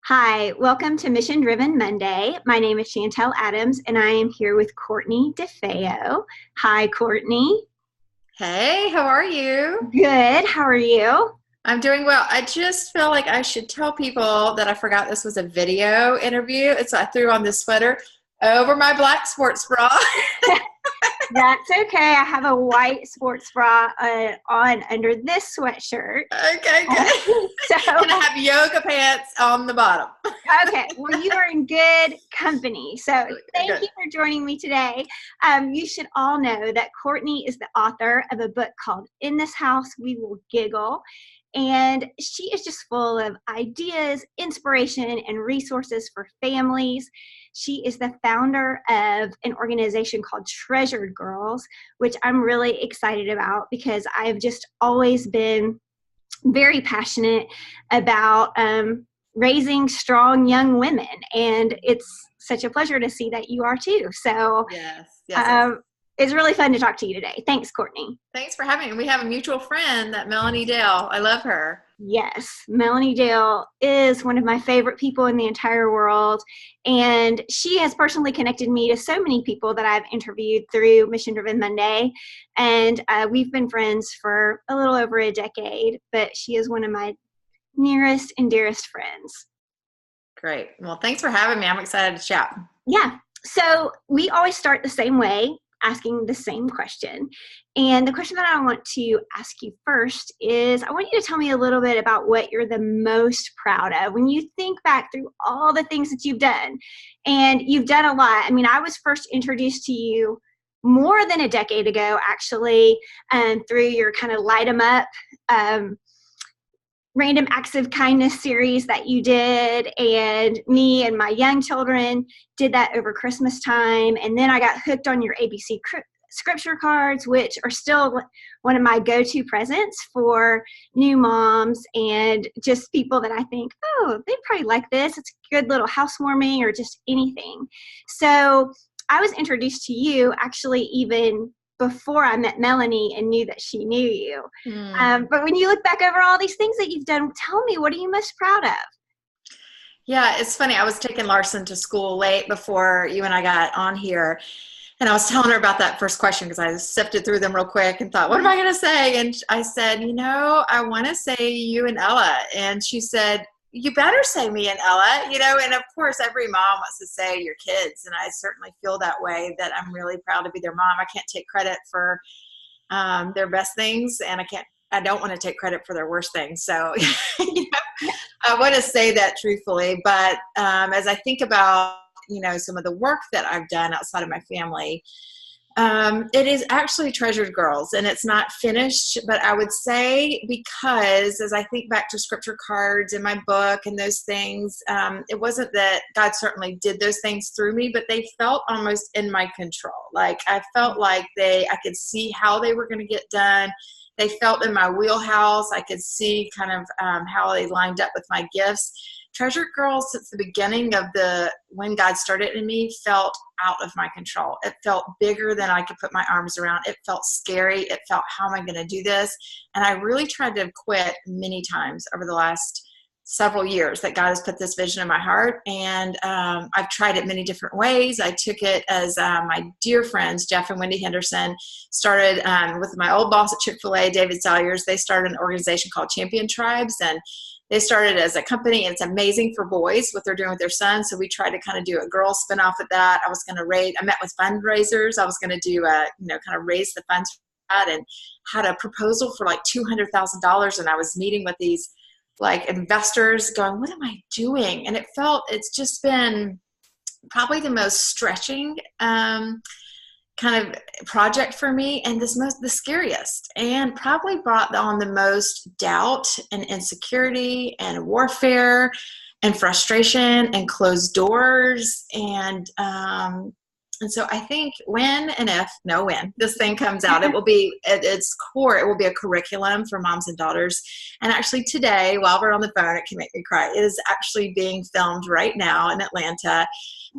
Hi, welcome to Mission Driven Monday. My name is Chantel Adams, and I am here with Courtney Defeo. Hi, Courtney. Hey, how are you? Good. How are you? I'm doing well. I just feel like I should tell people that I forgot this was a video interview. And so I threw on this sweater over my black sports bra. That's okay. I have a white sports bra on under this sweatshirt. Okay, good. So, And I have yoga pants on the bottom. okay. Well, you are in good company. So thank Good. you for joining me today. You should all know that Courtney is the author of a book called In This House, We Will Giggle. And she is just full of ideas, inspiration, and resources for families. She is the founder of an organization called Treasured Girlz, which I'm really excited about because I've just always been very passionate about raising strong young women. And it's such a pleasure to see that you are too. So Yes. it's really fun to talk to you today. Thanks, Courtney. Thanks for having me. We have a mutual friend, that Melanie Dale. I love her. Yes, Melanie Dale is one of my favorite people in the entire world. And she has personally connected me to so many people that I've interviewed through Mission Driven Monday. And we've been friends for a little over a decade, but she is one of my nearest and dearest friends. Great. Well, thanks for having me. I'm excited to chat. Yeah. So we always start the same way, asking the same question. And the question that I want to ask you first is, I want you to tell me a little bit about what you're the most proud of when you think back through all the things that you've done. And you've done a lot. I mean, I was first introduced to you more than a decade ago, actually, through your kind of light 'em up random acts of kindness series that you did, and me and my young children did that over Christmas time. And then I got hooked on your ABC scripture cards, which are still one of my go-to presents for new moms and just people that I think, oh, they probably like this. It's a good little housewarming or just anything. So I was introduced to you actually even before I met Melanie and knew that she knew you. But when you look back over all these things that you've done, tell me, what are you most proud of? Yeah, it's funny. I was taking Larson to school late before you and I got on here. And I was telling her about that first question because I sifted through them real quick and thought, what am I going to say? And I said, I want to say you and Ella. And she said, you better say me and Ella, and of course every mom wants to say your kids. And I certainly feel that way, that I'm really proud to be their mom. I can't take credit for their best things, and I don't want to take credit for their worst things. So I want to say that truthfully. But as I think about, some of the work that I've done outside of my family, it is actually Treasured Girlz, and it's not finished, but I would say, because as I think back to scripture cards in my book and those things, it wasn't that God certainly did those things through me, but they felt almost in my control. Like I felt like I could see how they were going to get done. They felt in my wheelhouse. I could see kind of how they lined up with my gifts. Treasured Girlz, since the beginning of when God started in me, felt out of my control. It felt bigger than I could put my arms around. It felt scary. It felt, how am I going to do this? And I really tried to quit many times over the last several years that God has put this vision in my heart. And I've tried it many different ways. I took it as my dear friends, Jeff and Wendy Henderson, started with my old boss at Chick-fil-A, David Salyers. They started an organization called Champion Tribes, and they started as a company, and it's amazing for boys what they're doing with their sons. So we tried to kind of do a girl spinoff of that. I met with fundraisers. I was going to do kind of raise the funds for that, and had a proposal for like $200,000. And I was meeting with these like investors going, what am I doing? And it's just been probably the most stretching kind of project for me, and the scariest, and probably brought on the most doubt and insecurity and warfare and frustration and closed doors. And so I think when this thing comes out, it will be at its core, it will be a curriculum for moms and daughters. And actually today, while we're on the phone, it can make me cry. It is actually being filmed right now in Atlanta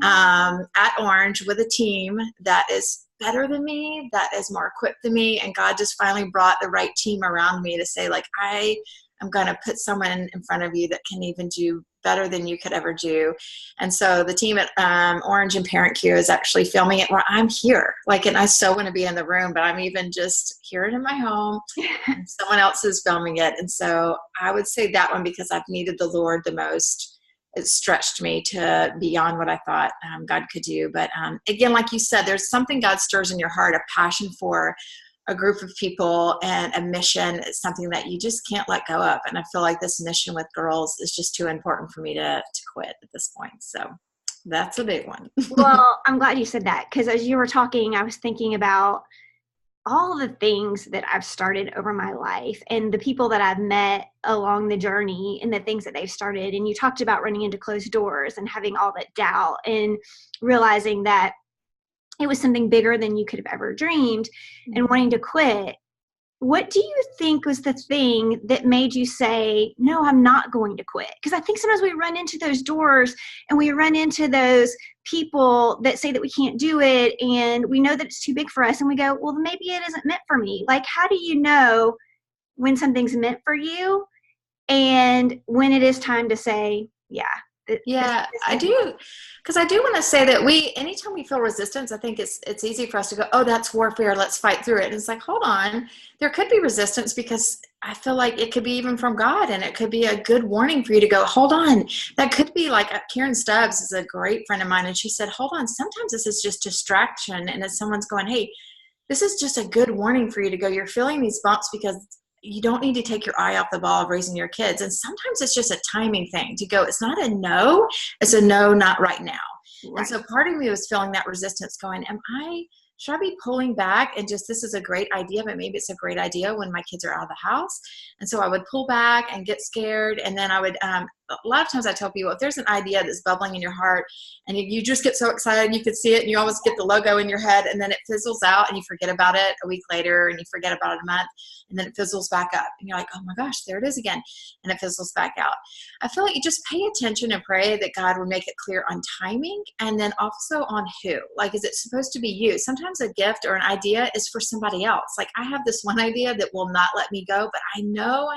at Orange with a team that is better than me, that is more equipped than me. And God just finally brought the right team around me to say, like, I I'm going to put someone in front of you that can even do better than you could ever do. And so the team at Orange and Parent Q is actually filming it where I'm here. Like, and I so want to be in the room, but I'm even just here in my home. And someone else is filming it. And so I would say that one because I've needed the Lord the most. It stretched me to beyond what I thought God could do. But again, like you said, there's something God stirs in your heart, a passion for a group of people and a mission. Is something that you just can't let go of. And I feel like this mission with girls is just too important for me to quit at this point. So that's a big one. Well, I'm glad you said that, because as you were talking, I was thinking about all the things that I've started over my life and the people that I've met along the journey and the things that they've started. And you talked about running into closed doors and having all that doubt and realizing that it was something bigger than you could have ever dreamed and wanting to quit. What do you think was the thing that made you say, no, I'm not going to quit? Because I think sometimes we run into those doors and we run into those people that say that we can't do it and we know that it's too big for us and we go, well, maybe it isn't meant for me. Like, how do you know when something's meant for you and when it is time to say, yeah. I do. Because I do want to say that anytime we feel resistance, I think it's easy for us to go, oh, that's warfare. Let's fight through it. And it's like, hold on, there could be resistance because I feel like it could be even from God and it could be a good warning for you to go, hold on. That could be like Karen Stubbs is a great friend of mine. And she said, hold on, sometimes this is just distraction. And if someone's going, hey, this is just a good warning for you to go, you're feeling these bumps because you don't need to take your eye off the ball of raising your kids. And sometimes it's just a timing thing to go, it's not a no, it's a no, not right now. Right. And so part of me was feeling that resistance going, should I be pulling back and just, this is a great idea, but maybe it's a great idea when my kids are out of the house. And so I would pull back and get scared. And then I would, a lot of times I tell people, if there's an idea that's bubbling in your heart and you just get so excited and you can see it and you almost get the logo in your head and then it fizzles out and you forget about it a week later and you forget about it a month and then it fizzles back up and you're like, oh my gosh, there it is again. And it fizzles back out. I feel like you just pay attention and pray that God would make it clear on timing and then also on who. Like, is it supposed to be you? Sometimes a gift or an idea is for somebody else. Like, I have this one idea that will not let me go, but I know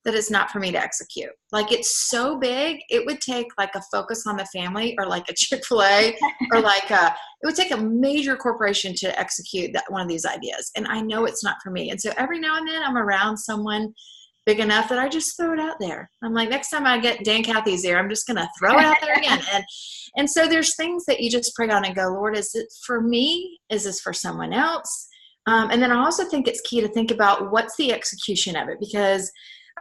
that it's not for me to execute. Like, it's so big, it would take like a Focus on the Family or like a Chick-fil-A or like it would take a major corporation to execute one of these ideas. And I know it's not for me. And so every now and then I'm around someone big enough that I just throw it out there. I'm like, next time I get Dan Cathy's ear, I'm just going to throw it out there again. And so there's things that you just pray on and go, Lord, is it for me? Is this for someone else? And then I also think it's key to think about what's the execution of it, because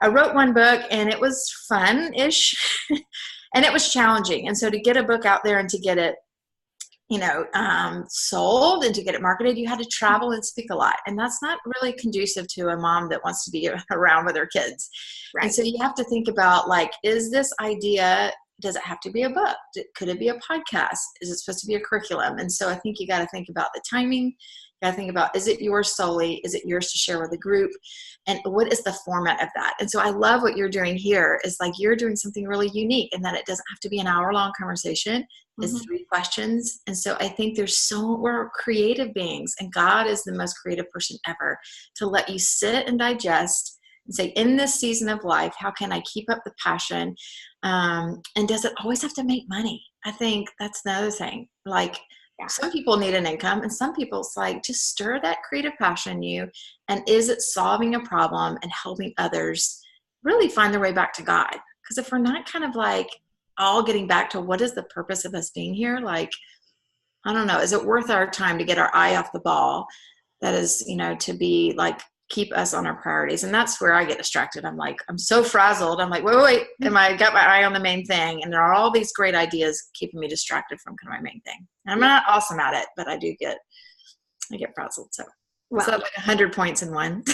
I wrote one book and it was fun-ish and it was challenging. And so to get a book out there and to get it, sold and to get it marketed, you had to travel and speak a lot. And that's not really conducive to a mom that wants to be around with her kids. Right. And so you have to think about, like, is this idea, does it have to be a book? Could it be a podcast? Is it supposed to be a curriculum? And so I think you got to think about the timing. You got to think about, is it yours solely? Is it yours to share with a group? And what is the format of that? And so I love what you're doing here is like you're doing something really unique in that it doesn't have to be an hour-long conversation. It's 3 questions. And so I think we're creative beings, and God is the most creative person ever to let you sit and digest and say, in this season of life, how can I keep up the passion? And does it always have to make money? I think that's another thing. Like, some people need an income, and some people, it's like, just stir that creative passion in you. And is it solving a problem and helping others really find their way back to God? Because if we're not kind of like all getting back to what is the purpose of us being here, like, I don't know, is it worth our time to get our eye off the ball? That is, to be like, keep us on our priorities. And that's where I get distracted. I'm like, I'm so frazzled. I'm like, wait, I got my eye on the main thing? And there are all these great ideas keeping me distracted from kind of my main thing. And I'm not awesome at it, but I get frazzled. So it's like 100 points in one.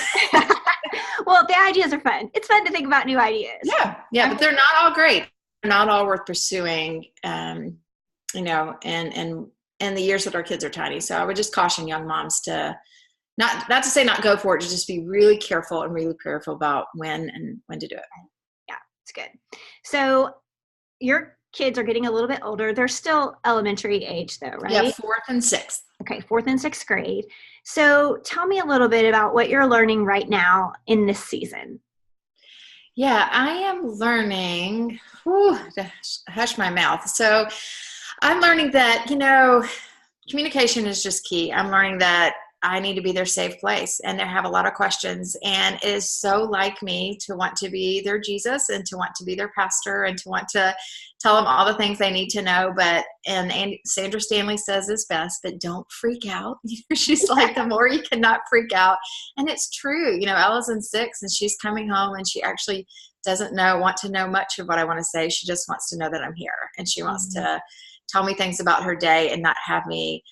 Well, the ideas are fun. It's fun to think about new ideas. Yeah, but they're not all great. They're not all worth pursuing, and the years that our kids are tiny. So I would just caution young moms to not to say not go for it, to just be really careful and really prayerful about when to do it. Yeah, it's good. So your kids are getting a little bit older. They're still elementary age though, right? Yeah, 4th and 6th. Okay, 4th and 6th grade. So tell me a little bit about what you're learning right now in this season. Yeah, I am learning, to hush my mouth. So I'm learning that, communication is just key. I'm learning that I need to be their safe place, and they have a lot of questions, and it is so like me to want to be their Jesus and to want to be their pastor and to want to tell them all the things they need to know. And Sandra Stanley says this best, but don't freak out. She's like, the more you cannot freak out. And it's true. Ella's in 6 and she's coming home, and she actually doesn't want to know much of what I want to say. She just wants to know that I'm here, and she wants to tell me things about her day and not have me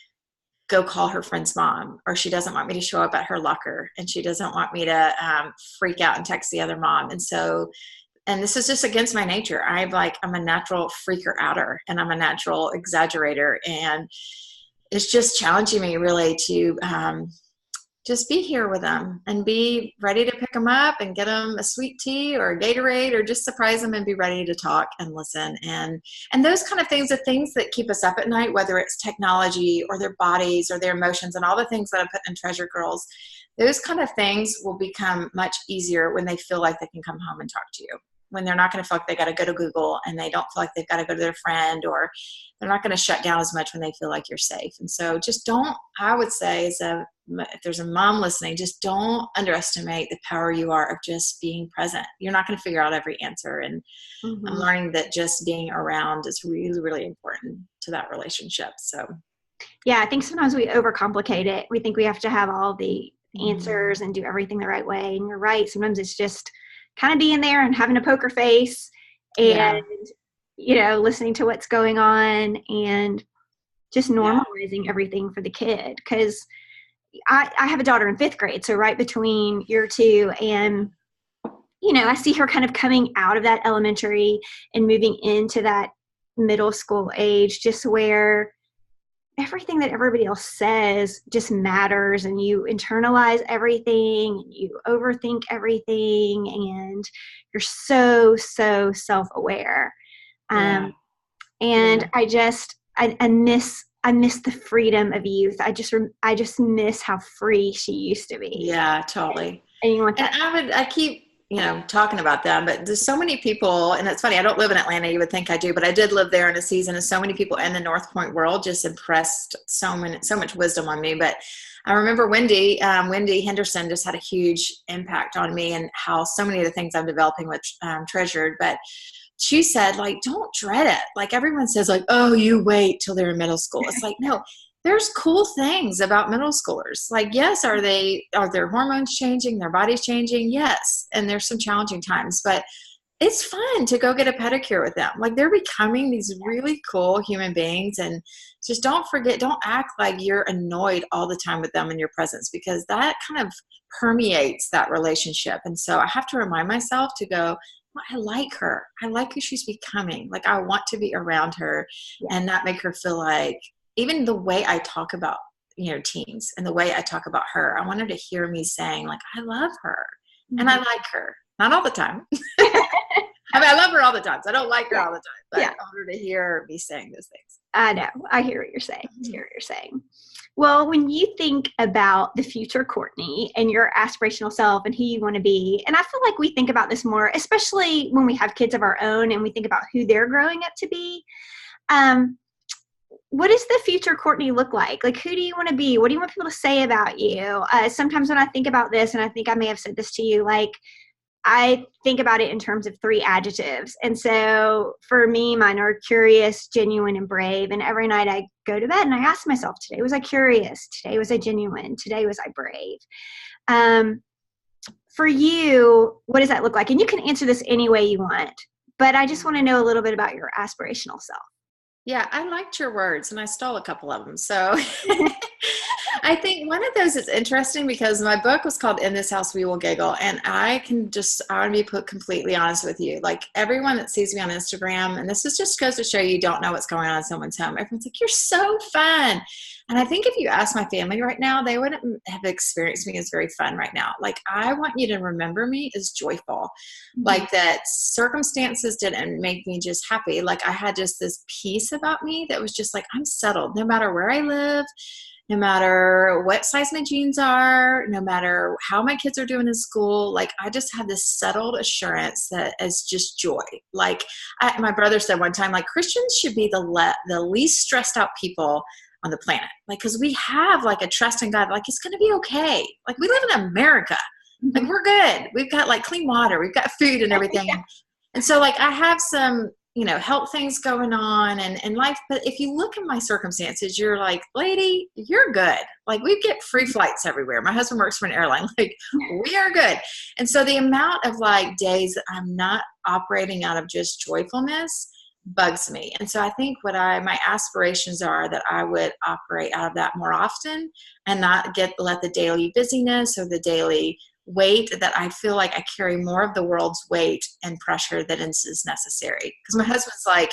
go call her friend's mom, or she doesn't want me to show up at her locker, and she doesn't want me to freak out and text the other mom. And this is just against my nature. I'm a natural freaker outer, and I'm a natural exaggerator. And it's just challenging me really to just be here with them and be ready to pick them up and get them a sweet tea or a Gatorade, or just surprise them and be ready to talk and listen. And those kind of things are things that keep us up at night, whether it's technology or their bodies or their emotions and all the things that I put in Treasured Girlz. Those kind of things will become much easier when they feel like they can come home and talk to you, when they're not going to feel like they got to go to Google, and they don't feel like they've got to go to their friend, or they're not going to shut down as much when they feel like you're safe. And so just don't, I would say, if there's a mom listening, just don't underestimate the power you are of just being present. You're not going to figure out every answer. And I'm learning that just being around is really, really important to that relationship. So yeah, I think sometimes we overcomplicate it. We think we have to have all the answers and do everything the right way. And you're right. Sometimes it's just kind of being there and having a poker face and, listening to what's going on and just normalizing everything for the kid. Because I have a daughter in 5th grade, so right between year 2 and, I see her kind of coming out of that elementary and moving into that middle school age, just where everything that everybody else says just matters, and you internalize everything and you overthink everything, and you're so self-aware. And I miss the freedom of youth. I just miss how free she used to be. Yeah, totally. And you want that. And I keep talking about them, but there's so many people, and it's funny, I don't live in Atlanta, you would think I do, but I did live there in a season, and so many people in the North Point world just impressed so much wisdom on me. But I remember Wendy Henderson just had a huge impact on me, and how so many of the things I'm developing with Treasured. But she said, don't dread it. Everyone says oh, you wait till they're in middle school. It's no, there's cool things about middle schoolers. Yes, are their hormones changing? Their bodies changing? Yes. And there's some challenging times, but it's fun to go get a pedicure with them. They're becoming these really cool human beings, and just don't act like you're annoyed all the time with them in your presence, because that kind of permeates that relationship. And so I have to remind myself to go, well, I like her. I like who she's becoming. I want to be around her and not make her feel like, even the way I talk about, teens and the way I talk about her, I want her to hear me saying I love her and I like her. Not all the time. I love her all the time. So I don't like her all the time, but I want her to hear me saying those things. I know. I hear what you're saying. Well, when you think about the future Courtney and your aspirational self and who you want to be, and I feel like we think about this more, especially when we have kids of our own and we think about who they're growing up to be. What does the future Courtney look like? Who do you want to be? What do you want people to say about you? Sometimes when I think about this, and I think I may have said this to you, I think about it in terms of 3 adjectives. And so for me, mine are curious, genuine, and brave. And every night I go to bed and I ask myself, today was I curious? Today was I genuine? Today was I brave? For you, what does that look like? And you can answer this any way you want, but I just want to know a little bit about your aspirational self. Yeah, I liked your words, and I stole a couple of them. So I think one of those is interesting because my book was called In This House We Will Giggle, and I want to be put completely honest with you. Everyone that sees me on Instagram, and this is just goes to show you don't know what's going on in someone's home. Everyone's like, you're so fun. And I think if you ask my family right now, they wouldn't have experienced me as very fun right now. I want you to remember me as joyful. That circumstances didn't make me just happy. I had just this peace about me that was just I'm settled no matter where I live, no matter what size my jeans are, no matter how my kids are doing in school. Like, I just have this settled assurance that is just joy. Like, my brother said one time, like, Christians should be the least stressed out people on the planet. Like, because we have like a trust in God, like it's going to be okay. Like, we live in America. Like, we're good. We've got like clean water. We've got food and everything. And so like, I have some, health things going on and life. But if you look at my circumstances, you're like, lady, you're good. Like, we get free flights everywhere. My husband works for an airline. Like, we are good. And so the amount of like days that I'm not operating out of just joyfulness bugs me. And so I think my aspirations are that I would operate out of that more often and not let the daily busyness or the daily weight that I feel like I carry more of the world's weight and pressure than is necessary. Because my husband's like,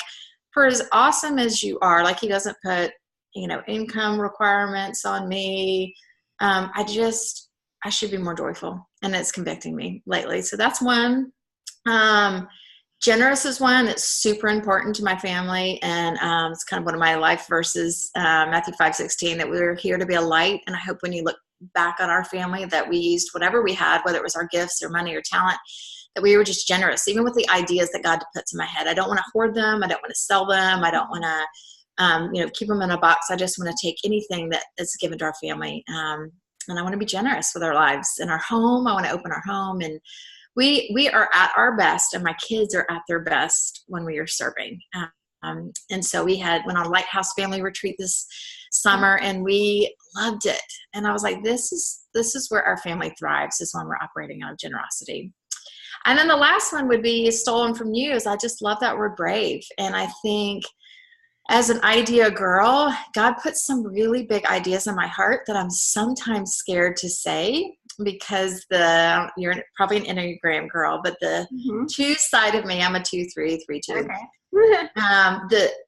for as awesome as you are, like, he doesn't put, income requirements on me. I should be more joyful, and it's convicting me lately. So that's one. Generous is one. It's super important to my family. And it's kind of one of my life verses, Matthew 5:16, that we're here to be a light. And I hope when you look back on our family that we used whatever we had, whether it was our gifts or money or talent, that we were just generous, even with the ideas that God puts in my head. I don't want to hoard them. I don't want to sell them. I don't want to, keep them in a box. I just want to take anything that is given to our family. And I want to be generous with our lives and our home. I want to open our home, and we are at our best, and my kids are at their best when we are serving. And so we went on a Lighthouse family retreat this summer, and we loved it. And I was like, this is where our family thrives, is when we're operating out of generosity. And then the last one would be stolen from you, is I just love that word brave. And I think as an idea girl, God put some really big ideas in my heart that I'm sometimes scared to say, because you're probably an Enneagram girl, but the two side of me, I'm a 2-3, 3-2. Okay.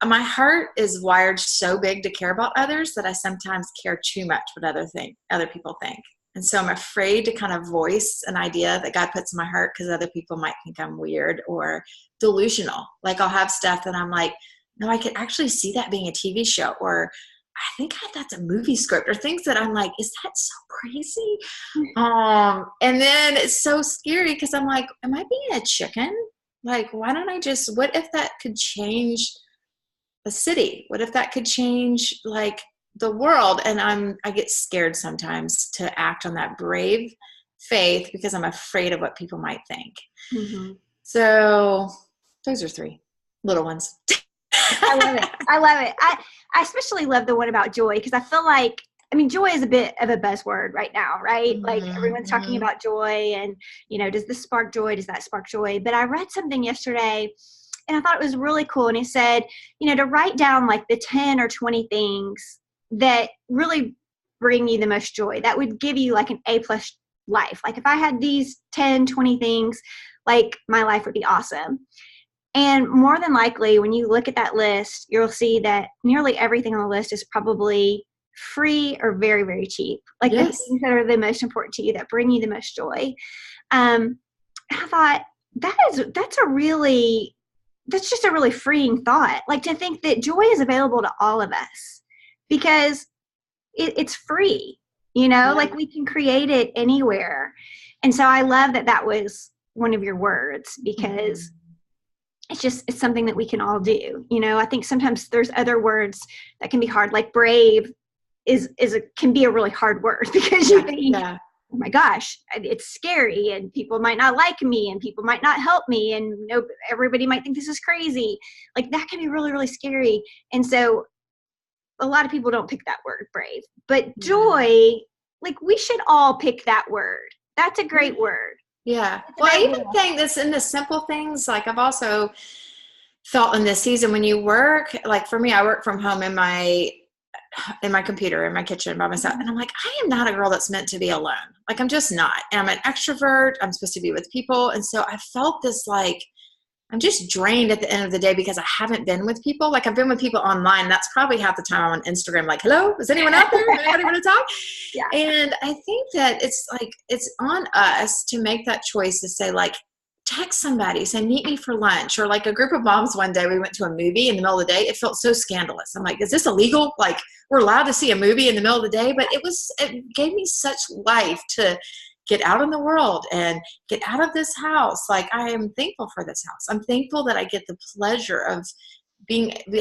My heart is wired so big to care about others that I sometimes care too much what other people think. And so I'm afraid to kind of voice an idea that God puts in my heart, because other people might think I'm weird or delusional. Like, I'll have stuff that I'm like, no, I could actually see that being a TV show, or I think that's a movie script, or things that I'm like, is that so crazy? And then it's so scary, because I'm like, am I being a chicken? Like, why don't what if that could change a city? What if that could change like the world? And I get scared sometimes to act on that brave faith, because I'm afraid of what people might think. Mm-hmm. So those are 3 little ones. I love it. I love it. I especially love the one about joy, because I feel like, joy is a bit of a buzzword right now, right? Mm-hmm. Like, everyone's talking about joy, and, does this spark joy? Does that spark joy? But I read something yesterday, and I thought it was really cool. And it said, to write down like the 10 or 20 things that really bring you the most joy, that would give you like an A+ life. Like, if I had these 10, 20 things, like, my life would be awesome. And more than likely, when you look at that list, you'll see that nearly everything on the list is probably free or very, very cheap. Like, yes, the things that are the most important to you, that bring you the most joy. I thought that's just a really freeing thought. Like, to think that joy is available to all of us, because it's free, yeah. Like, we can create it anywhere. And so I love that was one of your words, because it's something that we can all do. I think sometimes there's other words that can be hard, like brave can be a really hard word, because you think, oh my gosh, it's scary, and people might not like me, and people might not help me, and everybody might think this is crazy. Like, that can be really, really scary. And so a lot of people don't pick that word, brave. But joy, like, we should all pick that word. That's a great word. Yeah. Well, I even think this in the simple things, like, I've also felt in this season, when you work, like, for me, I work from home in my computer, in my kitchen by myself. And I'm like, I am not a girl that's meant to be alone. Like, I'm just not. And I'm an extrovert. I'm supposed to be with people. And so I felt this, like, I'm just drained at the end of the day, because I haven't been with people. Like, I've been with people online. That's probably half the time I'm on Instagram, like, hello, is anyone out there? Anybody want to talk? Yeah. And I think that it's like, it's on us to make that choice to say, like, text somebody, say, meet me for lunch. Or like a group of moms one day, we went to a movie in the middle of the day. It felt so scandalous. I'm like, is this illegal? Like, we're allowed to see a movie in the middle of the day? But it gave me such life to get out in the world and get out of this house. Like, I am thankful for this house. I'm thankful that I get the pleasure of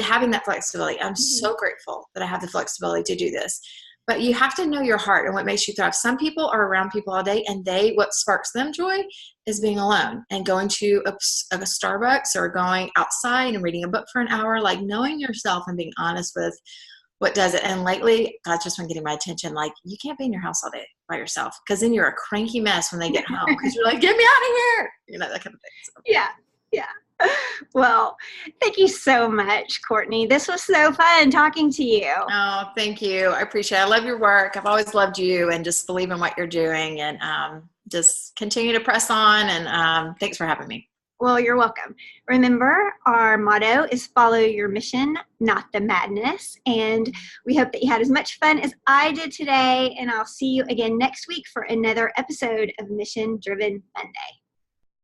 having that flexibility. I'm so grateful that I have the flexibility to do this. But you have to know your heart and what makes you thrive. Some people are around people all day, and what sparks them joy is being alone and going to a Starbucks or going outside and reading a book for an hour, like knowing yourself and being honest with what does it. And lately, God's just been getting my attention. Like, you can't be in your house all day by yourself, because then you're a cranky mess when they get home, because you're like, get me out of here. You know, that kind of thing. So. Yeah. Well, thank you so much, Courtney. This was so fun talking to you. Oh, thank you. I appreciate it. I love your work. I've always loved you, and just believe in what you're doing, and just continue to press on. And thanks for having me. Well, you're welcome. Remember, our motto is follow your mission, not the madness. And we hope that you had as much fun as I did today. And I'll see you again next week for another episode of Mission Driven Monday.